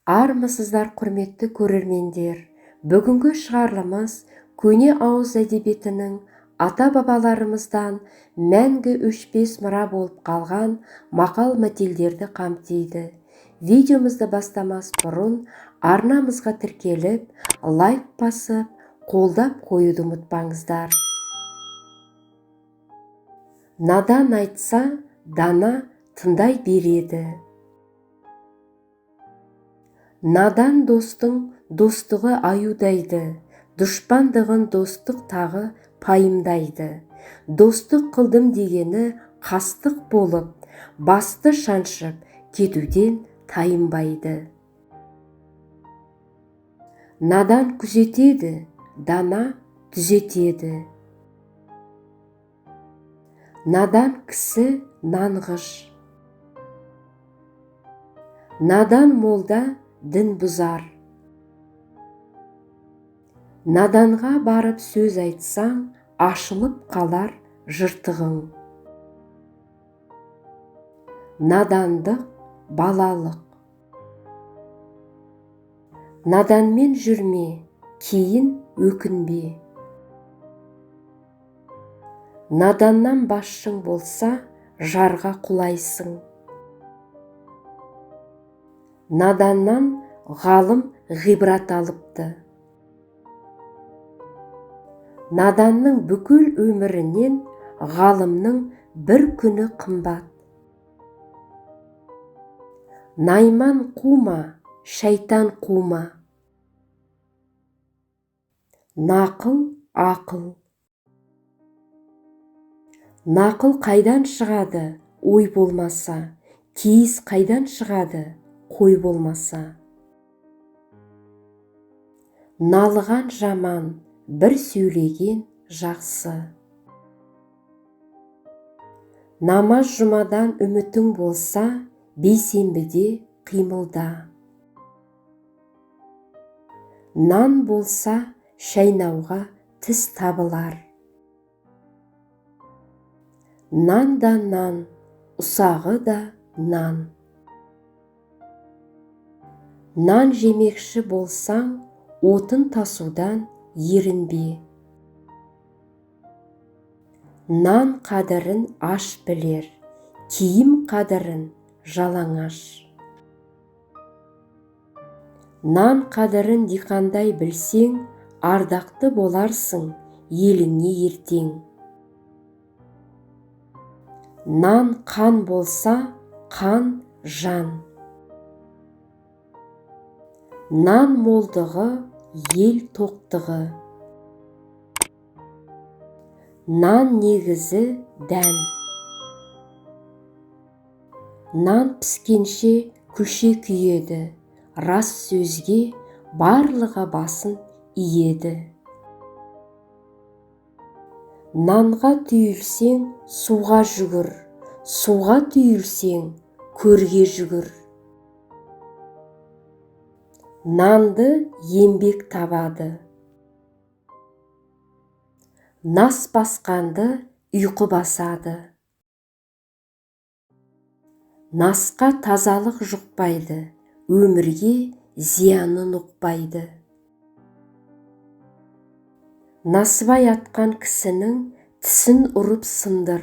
Армысыздар, құрметті көрермендер. Бүгінгі шығарылымыз көне ауыз әдебиетінің ата-бабаларымыздан мәңгі өшпес мұра болып қалған мақал-мәтелдерді қамтиды. Видеомызды бастамас бұрын арнамызға тіркеліп, лайк басып, қолдап қоюды ұмытпаңыздар. Надан айтса, дана тыңдай береді. Надан достың достығы аюдайды, дұшпандығын достық тағы пайымдайды. Достық қылдым дегені қастық болып, басты шаншып кетуден тайынбайды. Надан күзетеді, дана түзетеді. Надан кісі нанғыш. Надан молда дін бұзар. Наданға барып сөз айтсаң, ашылып қалар жыртығың. Надандық балалық. Наданмен жүрме, кейін өкінбе. Наданнан басшың болса, жарға құлайсың. Наданнан ғалым ғибрат алыпты. Наданның бүкіл өмірінен ғалымның бір күні қымбат. Найман қума, шайтан қума. Нақыл ақыл. Нақыл қайдан шығады, ой болмаса, кейіс қайдан шығады, қой болмаса. Налыған жаман, бір сөйлеген жақсы. Намаз жұмадан үмітің болса, бейсенбіде қимылда. Нан болса, шайнауға тіс табылар. Нан да нан, ұсағы да нан. Нан жемекші болсаң, отын тасудан ерінбе. Нан қадірін аш білер, киім қадірін жалаңаш. Нан қадірін диқандай білсең, ардақты боларсың еліңе ертең. Нан қан болса, қан жан. Нан молдығы, ел тоқтығы. Нан негізі дән. Нан піскенше күлше күйеді, рас сөзге барлығы басын иеді. Нанға түйілсең, суға жүгір, суға түйілсең, көрге жүгір. Нанды еңбек табады. Нас басқанды ұйқы басады. Насқа тазалық жұқпайды, өмірге зиянын ұқпайды. Насыбай атқан кісінің тісін ұрып сындыр.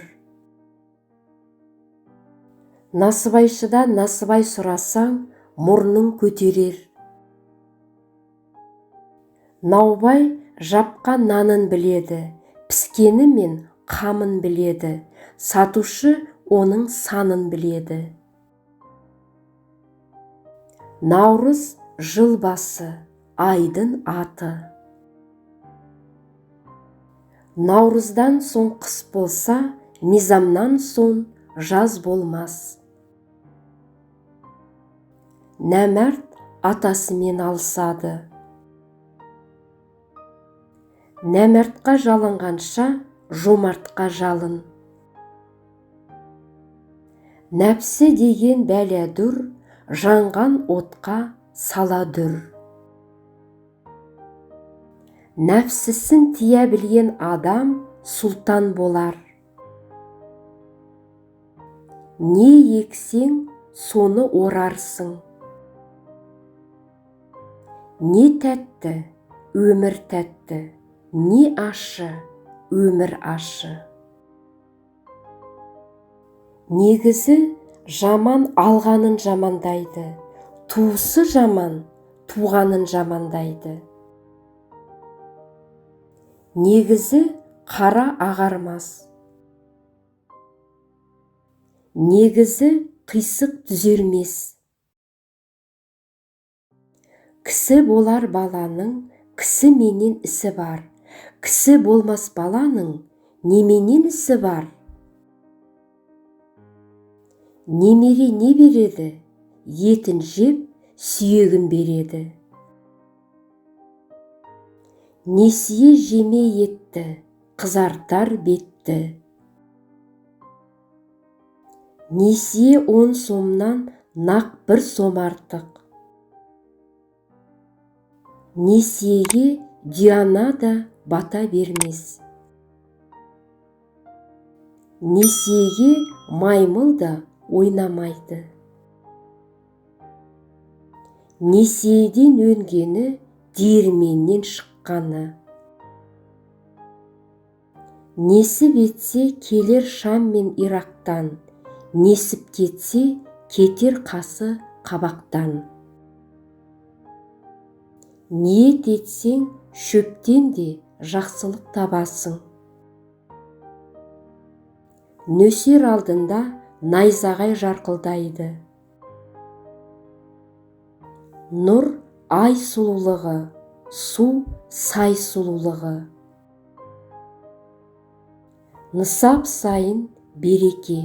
Насыбайшыдан насыбай сұрасаң, мұрның көтерер. Наубай жапқан нанын біледі, піскені мен қамын біледі, сатушы оның санын біледі. Наурыз жыл басы, айдың аты. Наурыздан соң қыс болса, мизамнан соң жаз болмас. Нәмәрт атасымен алысады. Нәмәртқа жалынғанша, жомартқа жалын. Нәпсі деген бәләдүр, жанған отқа сала дүр. Нәпсісін тия білген адам сұлтан болар. Не ексең, соны орарсың. Не тәтті, өмір тәтті, не ащы, өмір ащы. Негізі жаман алғанын жамандайды, туысы жаман туғанын жамандайды. Негізі қара ағармас, негізі қисық түзелмес. Кісі болар баланың кісі менен ісі бар, кісі болмас баланың неменен ісі бар. Немере не береді? Етін жеп, сүйегін береді. Несие жеме етті, қызартар бетті. Несие 10 сомнан нақ 1 сом артық. Несиеге Диана да бата бермес. Несиеге маймыл да ойнамайды. Несиеден өнгені диірменнен шыққаны. Несіп етсе келер Шам мен Ирактан, несіп кетсе кетер қасы қабақтан. Ниет етсең шөптен де жақсылық табасың. Нөсер алдында найзағай жарқылдайды. Нұр ай сұлулығы, су сай сұлулығы. Нысап сайын береке.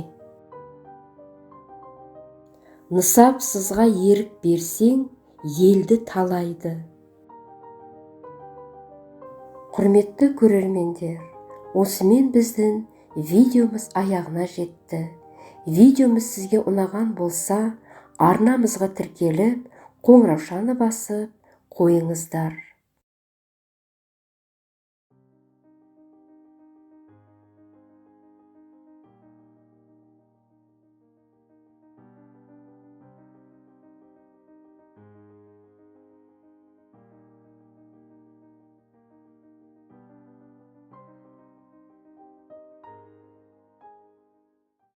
Нысапсызға ерік берсең, елді талайды. Құрметті көрермендер, осымен біздің видеомыз аяғына жетті. Видеомыз сізге ұнаған болса, арнамызға тіркеліп, қоңыраушаны басып қойыңыздар.